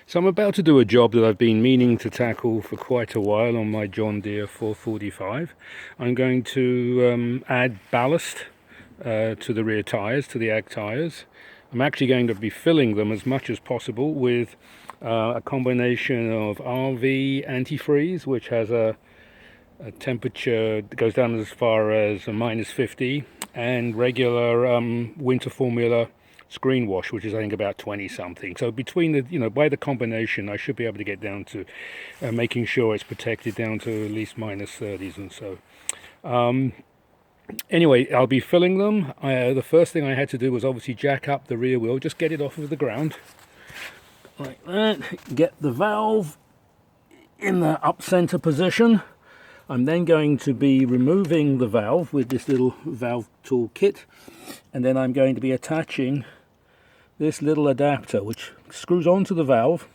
So I'm about to do a job that I've been meaning to tackle for quite a while on my John Deere 445. I'm going to add ballast to the rear tyres, to the ag tyres. I'm actually going to be filling them as much as possible with a combination of RV antifreeze, which has a temperature that goes down as far as a -50, and regular winter formula screen wash, which is I think about 20 something. So between the, by the combination, I should be able to get down to making sure it's protected down to at least -30s and so. Anyway, I'll be filling them. The first thing I had to do was obviously jack up the rear wheel, just get it off of the ground like that, get the valve in the up center position. I'm then going to be removing the valve with this little valve tool kit, and then I'm going to be attaching this little adapter which screws onto the valve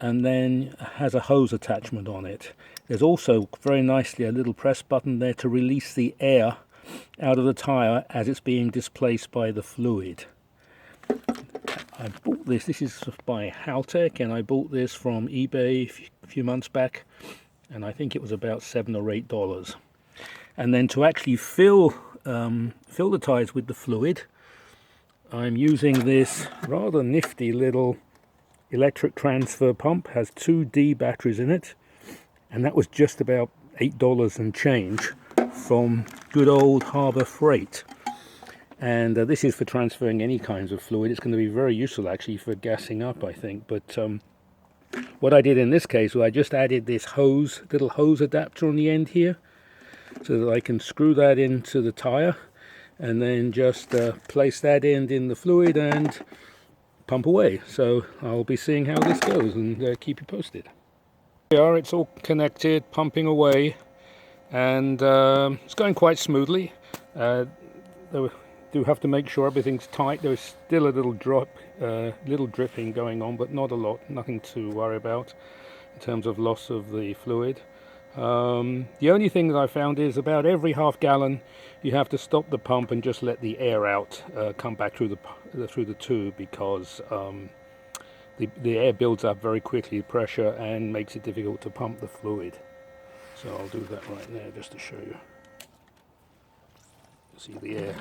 and then has a hose attachment on it. There's also very nicely a little press button there to release the air out of the tire as it's being displaced by the fluid. I bought this is by Haltech, and I bought this from eBay a few months back, and I think it was about $7 or $8. And then to actually fill the tires with the fluid, I'm using this rather nifty little electric transfer pump. Has 2 D batteries in it, and that was just about $8 and change from good old Harbor Freight. And this is for transferring any kinds of fluid. It's going to be very useful actually for gassing up, I think. But what I did in this case was I just added this little hose adapter on the end here, so that I can screw that into the tire and then just place that end in the fluid and pump away. So I'll be seeing how this goes and keep you posted. Here it's all connected, pumping away, and it's going quite smoothly. Do have to make sure everything's tight. There's still a little dripping going on, but not a lot, nothing to worry about in terms of loss of the fluid. The only thing that I found is about every half gallon you have to stop the pump and just let the air out come back through the tube, because the air builds up very quickly, pressure, and makes it difficult to pump the fluid. So I'll do that right now just to show you. See the air.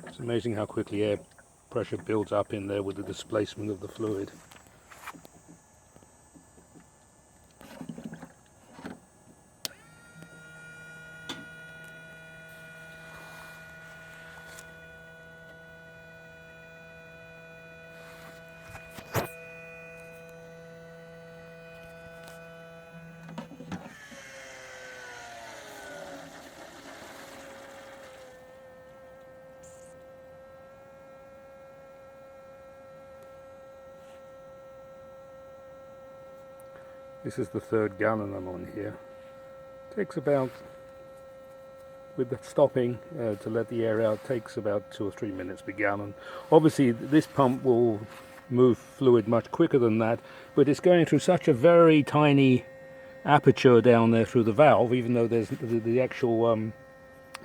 It's amazing how quickly air pressure builds up in there with the displacement of the fluid. This is the 3rd gallon I'm on here. Takes about, with the stopping to let the air out, takes about 2 or 3 minutes per gallon. Obviously this pump will move fluid much quicker than that, but it's going through such a very tiny aperture down there through the valve. Even though there's the actual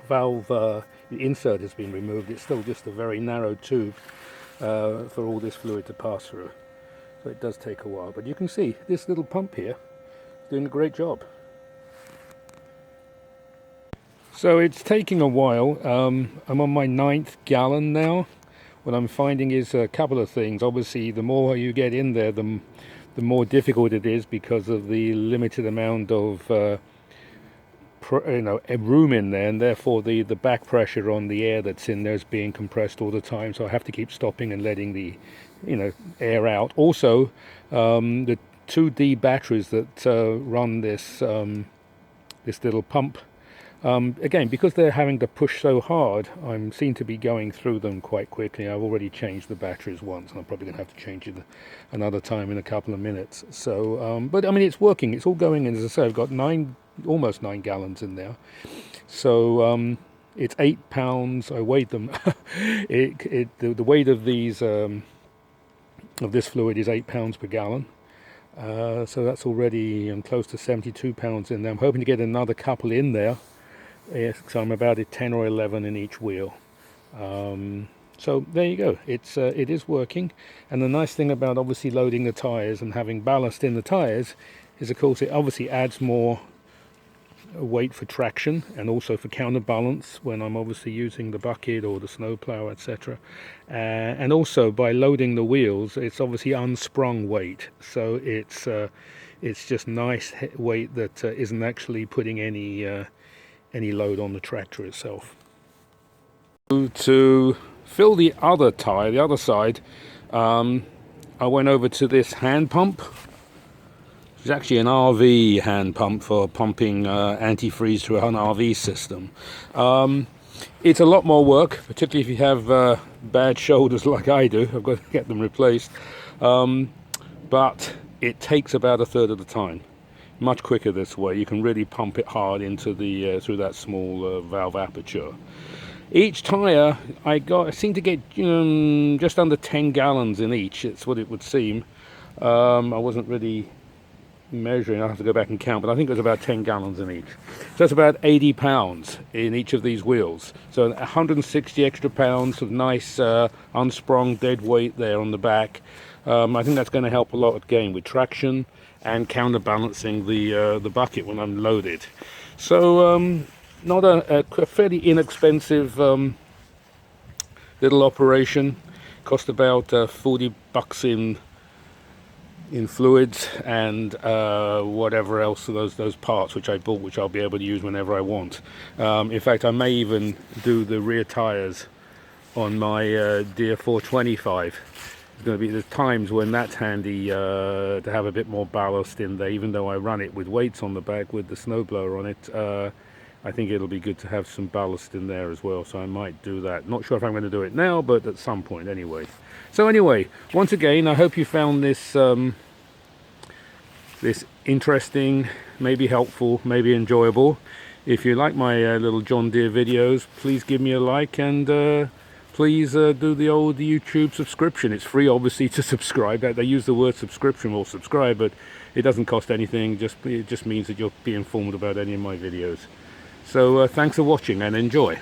valve insert has been removed, it's still just a very narrow tube for all this fluid to pass through. So it does take a while, but you can see this little pump here is doing a great job. So it's taking a while. I'm on my 9th gallon now. What I'm finding is a couple of things. Obviously, the more you get in there, the more difficult it is, because of the limited amount of room in there, and therefore the back pressure on the air that's in there is being compressed all the time. So I have to keep stopping and letting the air out. Also, the 2 D batteries that run this little pump, again, because they're having to push so hard, I seem to be going through them quite quickly. I've already changed the batteries once, and I'm probably going to have to change it another time in a couple of minutes. So, but I mean, it's working. It's all going in. As I say, I've got almost 9 gallons in there. So it's 8 pounds. I weighed them. The weight of these of this fluid is 8 pounds per gallon. So that's already close to 72 pounds in there. I'm hoping to get another couple in there. So I'm about at 10 or 11 in each wheel. So there you go. It is working, and the nice thing about obviously loading the tires and having ballast in the tires is, of course, it obviously adds more weight for traction and also for counterbalance when I'm obviously using the bucket or the snowplow, etc. And also by loading the wheels, it's obviously unsprung weight, so it's just nice weight that isn't actually putting any load on the tractor itself. To fill the other tire, the other side, I went over to this hand pump. It's actually an RV hand pump for pumping antifreeze through an RV system. It's a lot more work, particularly if you have bad shoulders like I do. I've got to get them replaced. But it takes about a third of the time. Much quicker this way. You can really pump it hard into the through that small valve aperture. Each tire I seem to get just under 10 gallons in each. It's what it would seem. I wasn't really measuring, I have to go back and count, but I think it was about 10 gallons in each. So that's about 80 pounds in each of these wheels. So 160 extra pounds of nice unsprung dead weight there on the back. I think that's going to help a lot again with traction and counterbalancing the bucket when I'm loaded. So not a fairly inexpensive little operation. Cost about 40 bucks in fluids and whatever else, those parts which I bought, which I'll be able to use whenever I want. In fact, I may even do the rear tires on my Deere 425. It's going to be the times when that's handy to have a bit more ballast in there, even though I run it with weights on the back with the snowblower on it. I think it'll be good to have some ballast in there as well, so I might do that. Not sure if I'm going to do it now, but at some point anyway. So anyway, once again, I hope you found this this interesting, maybe helpful, maybe enjoyable. If you like my little John Deere videos, please give me a like, and please do the old YouTube subscription. It's free, obviously, to subscribe. They use the word subscription or subscribe, but it doesn't cost anything. It just means that you'll be informed about any of my videos. So thanks for watching and enjoy.